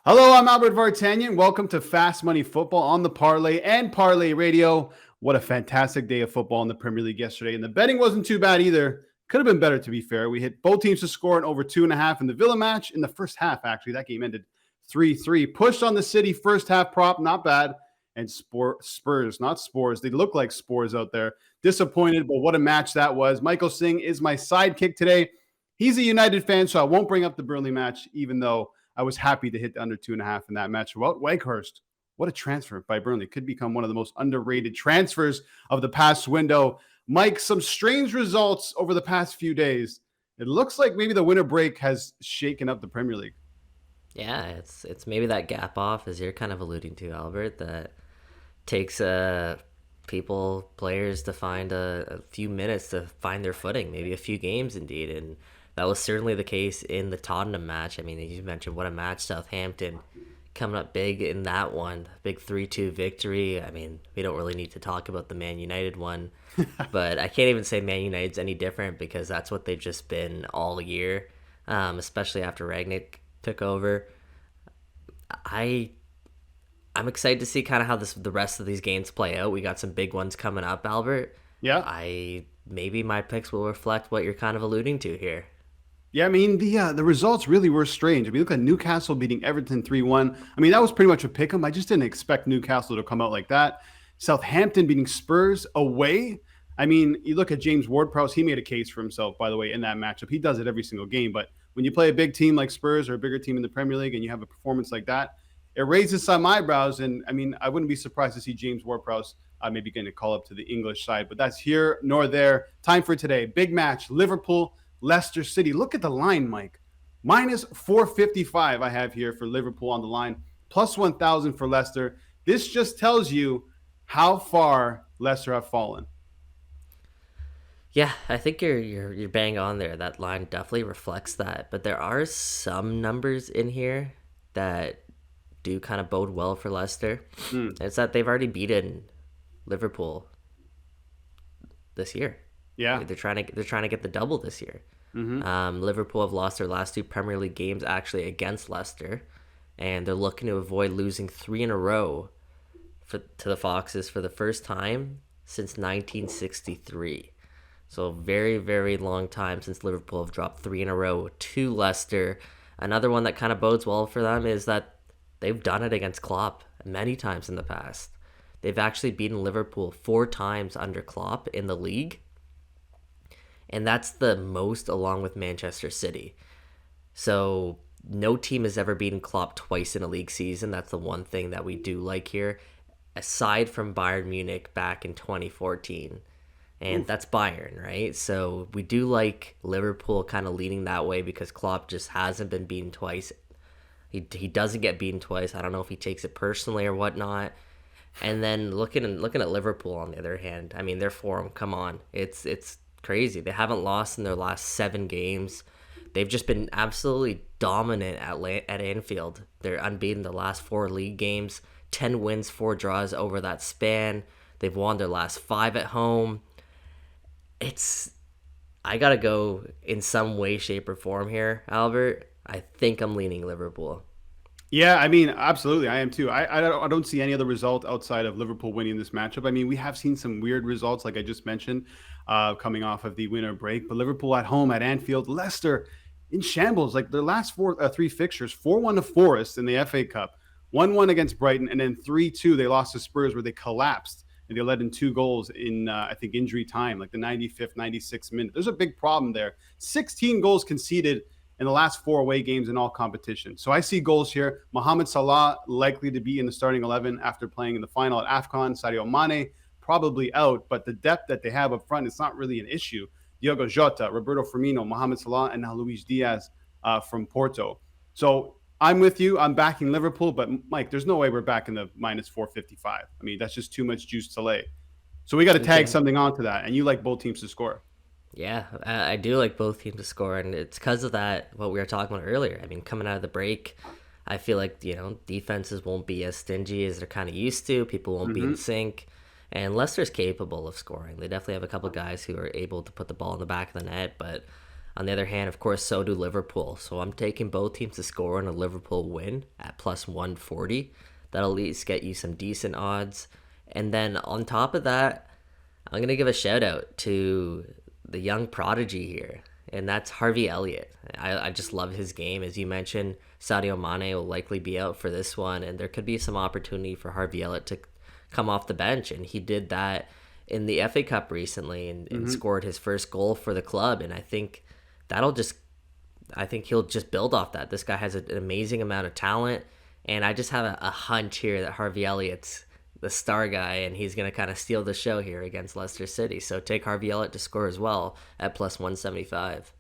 Hello, I'm Albert Vartanian. Welcome to Fast Money Football on the Parlay and Parlay Radio. What a fantastic day of football in the Premier League yesterday. And the betting wasn't too bad either. Could have been better, to be fair. We hit both teams to score in over 2.5 in the Villa match. In the first half, actually, that game ended 3-3. Pushed on the City first half prop, not bad. And Spurs, not Spores. They look like spores out there. Disappointed, but what a match that was. Michael Singh is my sidekick today. He's a United fan, so I won't bring up the Burnley match, even though I was happy to hit the under 2.5 in that match. Well, Weghorst, what a transfer by Burnley. Could become one of the most underrated transfers of the past window. Mike, some strange results over the past few days. It looks like maybe the winter break has shaken up the Premier League. Yeah, it's maybe that gap off, as you're kind of alluding to, Albert, that takes players to find a few minutes to find their footing, maybe a few games indeed, and that was certainly the case in the Tottenham match. I mean, you mentioned what a match. Southampton coming up big in that one, big 3-2 victory. I mean, we don't really need to talk about the Man United one, but I can't even say Man United's any different because that's what they've just been all year, especially after Ragnick took over. I I'm excited to see kind of how the rest of these games play out. We got some big ones coming up, Albert. Yeah. I maybe my picks will reflect what you're kind of alluding to here. Yeah, I mean, the results really were strange. I mean, look at Newcastle beating Everton 3-1. I mean, that was pretty much a pick 'em. I just didn't expect Newcastle to come out like that. Southampton beating Spurs away. I mean, you look at James Ward-Prowse, he made a case for himself, by the way, in that matchup. He does it every single game. But when you play a big team like Spurs or a bigger team in the Premier League and you have a performance like that, it raises some eyebrows. And I mean, I wouldn't be surprised to see James Ward-Prowse maybe getting a call up to the English side. But that's here nor there. Time for today. Big match, Liverpool Leicester City. Look at the line, Mike. Minus 455 I have here for Liverpool on the line. Plus 1,000 for Leicester. This just tells you how far Leicester have fallen. Yeah, I think you're bang on there. That line definitely reflects that. But there are some numbers in here that do kind of bode well for Leicester. It's that they've already beaten Liverpool this year. Yeah. They're trying to get the double this year. Liverpool have lost their last two Premier League games actually against Leicester, and they're looking to avoid losing three in a row to the Foxes for the first time since 1963. So a very, very long time since Liverpool have dropped three in a row to Leicester. Another one that kind of bodes well for them is that they've done it against Klopp many times in the past. They've actually beaten Liverpool 4 times under Klopp in the league, and that's the most along with Manchester City. So no team has ever beaten Klopp twice in a league season. That's the one thing that we do like here, aside from Bayern Munich back in 2014. And that's Bayern, right? So we do like Liverpool kind of leading that way because Klopp just hasn't been beaten twice. He doesn't get beaten twice. I don't know if he takes it personally or whatnot. And then looking at Liverpool on the other hand, I mean their form, come on, it's crazy. They haven't lost in their last 7 games. They've just been absolutely dominant at Anfield. They're unbeaten the last 4 league games, 10 wins, 4 draws over that span. They've won their last 5 at home. I gotta go in some way, shape, or form here, Albert. I think I'm leaning Liverpool. Yeah, I mean, absolutely. I am too. I don't see any other result outside of Liverpool winning this matchup. I mean, we have seen some weird results, like I just mentioned, coming off of the winter break. But Liverpool at home at Anfield, Leicester in shambles. Like their last three fixtures: 4-1 to Forest in the FA Cup, 1-1 against Brighton, and then 3-2 they lost to Spurs, where they collapsed and they led in 2 goals in I think injury time, like the 95th, 96th minute. There's a big problem there. 16 goals conceded in the last 4 away games in all competitions. So I see goals here. Mohamed Salah likely to be in the starting 11 after playing in the final at AFCON. Sadio Mane probably out, but the depth that they have up front is not really an issue. Diogo Jota, Roberto Firmino, Mohamed Salah, and now Luis Diaz from Porto. So I'm with you. I'm backing Liverpool, but Mike, there's no way we're back in the minus 455. I mean, that's just too much juice to lay. So we got to tag Okay. something onto that, and you like both teams to score. Yeah, I do like both teams to score, and it's because of that, what we were talking about earlier. I mean, coming out of the break, I feel like, defenses won't be as stingy as they're kind of used to. People won't be in sync. And Leicester's capable of scoring. They definitely have a couple guys who are able to put the ball in the back of the net, but On the other hand, of course, so do Liverpool. So I'm taking both teams to score and a Liverpool win at plus 140. That'll at least get you some decent odds. And then on top of that, I'm going to give a shout out to the young prodigy here, and that's Harvey Elliott. I just love his game. As you mentioned, Sadio Mane will likely be out for this one, and there could be some opportunity for Harvey Elliott to come off the bench, and he did that in the FA Cup recently and scored his first goal for the club, and that'll just I think he'll just build off that. This guy has an amazing amount of talent, and I just have a hunch here that Harvey Elliott's the star guy, and he's going to kind of steal the show here against Leicester City. So take Harvey Elliott to score as well at plus 175.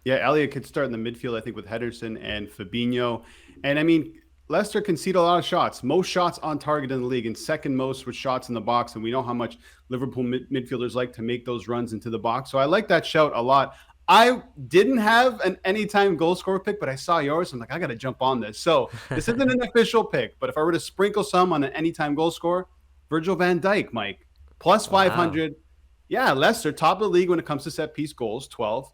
Yeah, Elliott could start in the midfield, I think, with Henderson and Fabinho. And I mean, Leicester concede a lot of shots, most shots on target in the league, and second most with shots in the box. And we know how much Liverpool midfielders like to make those runs into the box. So I like that shout a lot. I didn't have an anytime goal scorer pick, but I saw yours. I'm like, I got to jump on this. So this isn't an official pick, but if I were to sprinkle some on an anytime goal scorer, Virgil van Dijk, Mike, plus Wow. 500. Yeah, Leicester, top of the league when it comes to set piece goals, 12.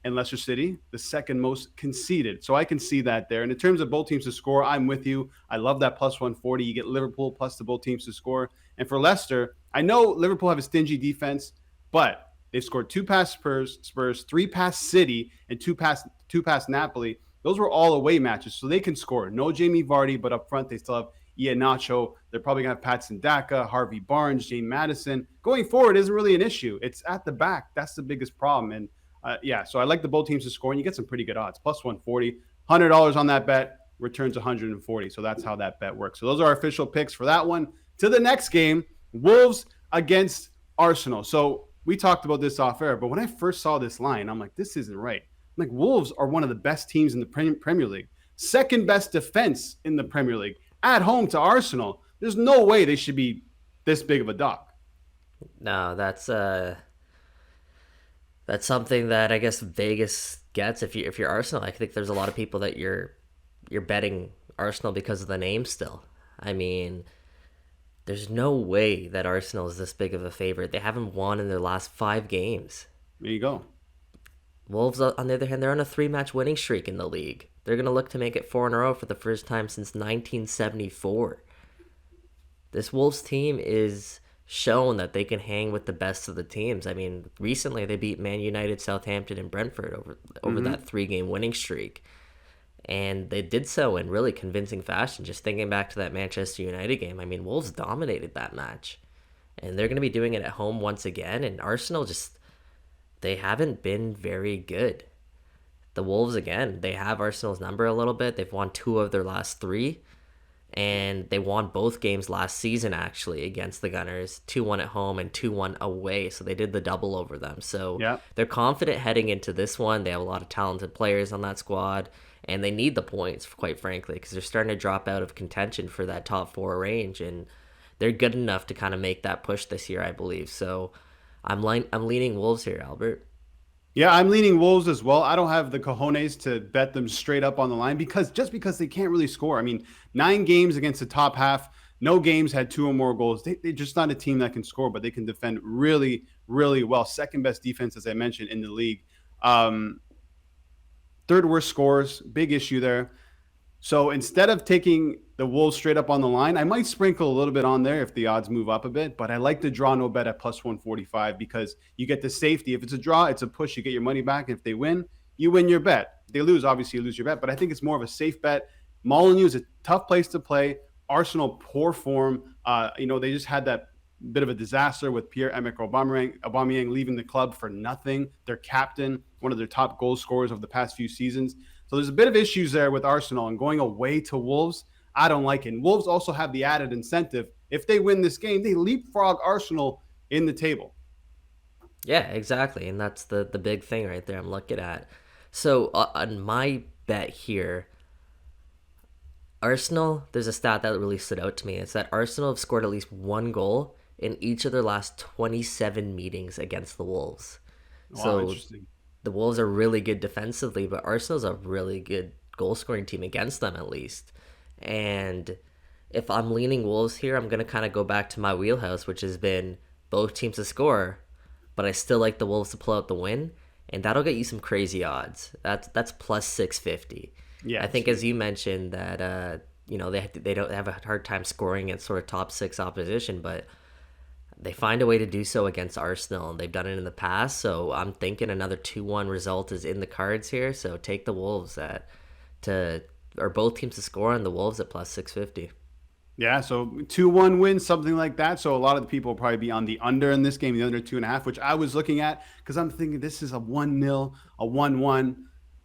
And Leicester City, the second most conceded. So I can see that there. And in terms of both teams to score, I'm with you. I love that plus 140. You get Liverpool plus the both teams to score. And for Leicester, I know Liverpool have a stingy defense, but they've scored two past Spurs, three past City, and two past Napoli. Those were all away matches, so they can score. No Jamie Vardy, but up front they still have Iheanacho. They're probably going to have Patson Daka, Harvey Barnes, James Madison. Going forward isn't really an issue. It's at the back. That's the biggest problem. And yeah, so I like the both teams to score, and you get some pretty good odds. Plus 140, $100 on that bet returns 140. So that's how that bet works. So those are our official picks for that one. To the next game, Wolves against Arsenal. So we talked about this off air, but when I first saw this line, I'm like, this isn't right. I'm like, Wolves are one of the best teams in the Premier League, second best defense in the Premier League, at home to Arsenal. There's no way they should be this big of a dog. No, that's something that I guess Vegas gets if you're Arsenal. I think there's a lot of people that you're betting Arsenal because of the name still. I mean, there's no way that Arsenal is this big of a favorite. They haven't won in their last 5 games. There you go. Wolves, on the other hand, they're on a 3-match winning streak in the league. They're going to look to make it 4 in a row for the first time since 1974. This Wolves team is shown that they can hang with the best of the teams. I mean, recently they beat Man United, Southampton, and Brentford over Mm-hmm. that 3-game winning streak. And they did so in really convincing fashion. Just thinking back to that Manchester United game, I mean, Wolves dominated that match. And they're going to be doing it at home once again. And Arsenal just, they haven't been very good. The Wolves, again, they have Arsenal's number a little bit. They've won 2 of their last 3. And they won both games last season, actually, against the Gunners. 2-1 at home and 2-1 away. So they did the double over them. So Yeah. they're confident heading into this one. They have a lot of talented players on that squad. And they need the points, quite frankly, because they're starting to drop out of contention for that top 4 range. And they're good enough to kind of make that push this year, I believe. So I'm leaning Wolves here, Albert. Yeah, I'm leaning Wolves as well. I don't have the cojones to bet them straight up on the line because they can't really score. I mean, 9 games against the top half, no games had 2 or more goals. They're just not a team that can score, but they can defend really, really well. Second best defense, as I mentioned, in the league. Um, Third worst scores, big issue there. So instead of taking the Wolves straight up on the line, I might sprinkle a little bit on there if the odds move up a bit. But I like the draw no bet at plus 145 because you get the safety. If it's a draw, it's a push. You get your money back. And if they win, you win your bet. If they lose, obviously you lose your bet. But I think it's more of a safe bet. Molineux is a tough place to play. Arsenal, poor form. They just had that bit of a disaster with Pierre-Emerick Aubameyang leaving the club for nothing. Their captain, one of their top goal scorers of the past few seasons. So there's a bit of issues there with Arsenal and going away to Wolves. I don't like it. And Wolves also have the added incentive. If they win this game, they leapfrog Arsenal in the table. Yeah, exactly. And that's the big thing right there I'm looking at. So on my bet here, Arsenal, there's a stat that really stood out to me. It's that Arsenal have scored at least 1 goal in each of their last 27 meetings against the Wolves. Wow, So interesting. the Wolves are really good defensively, but Arsenal's a really good goal scoring team against them at least. And if I'm leaning Wolves here, I'm gonna kind of go back to my wheelhouse, which has been both teams to score, but I still like the Wolves to pull out the win. and that'll get you some crazy odds. That's plus 650. Yeah, I it's think, huge. as you mentioned, that they don't have a hard time scoring at sort of top six opposition, but they find a way to do so against Arsenal, and they've done it in the past. So I'm thinking another 2-1 result is in the cards here. So take the Wolves at to or both teams to score, on the Wolves at plus 650. Yeah, so 2-1 win, something like that. So a lot of the people will probably be on the under in this game, the under 2.5, which I was looking at because I'm thinking this is a 1-0, a 1-1.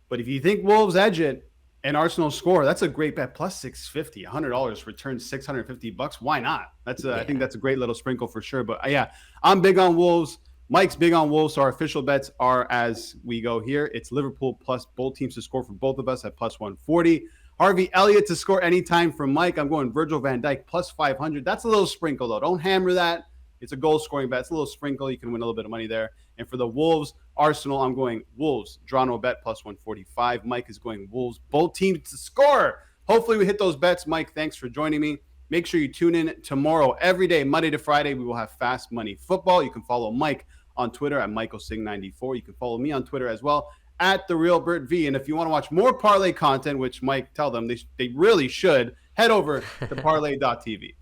But if you think Wolves edge it and Arsenal score, that's a great bet. Plus 650, $100 returns $650. Why not? I think Yeah, that's a great little sprinkle for sure. But yeah, I'm big on Wolves. Mike's big on Wolves. So our official bets are as we go here. It's Liverpool plus both teams to score for both of us at plus 140. Harvey Elliott to score anytime from Mike. I'm going Virgil van Dijk plus 500. That's a little sprinkle, though. Don't hammer that. It's a goal scoring bet. It's a little sprinkle. You can win a little bit of money there. And for the Wolves, Arsenal, I'm going Wolves. Draw no bet plus 145. Mike is going Wolves. Both teams to score. Hopefully, we hit those bets. Mike, thanks for joining me. Make sure you tune in tomorrow, every day, Monday to Friday. We will have Fast Money Football. You can follow Mike on Twitter at MichaelSing94. You can follow me on Twitter as well at the Real Bert V. And if you want to watch more parlay content, which Mike, tell them they really should, head over to parlay.tv.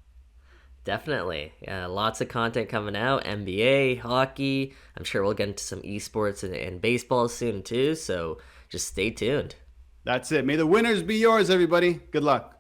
definitely. Yeah, lots of content coming out. NBA, hockey. I'm sure we'll get into some esports and baseball soon too. So just stay tuned. That's it. May the winners be yours, everybody. Good luck.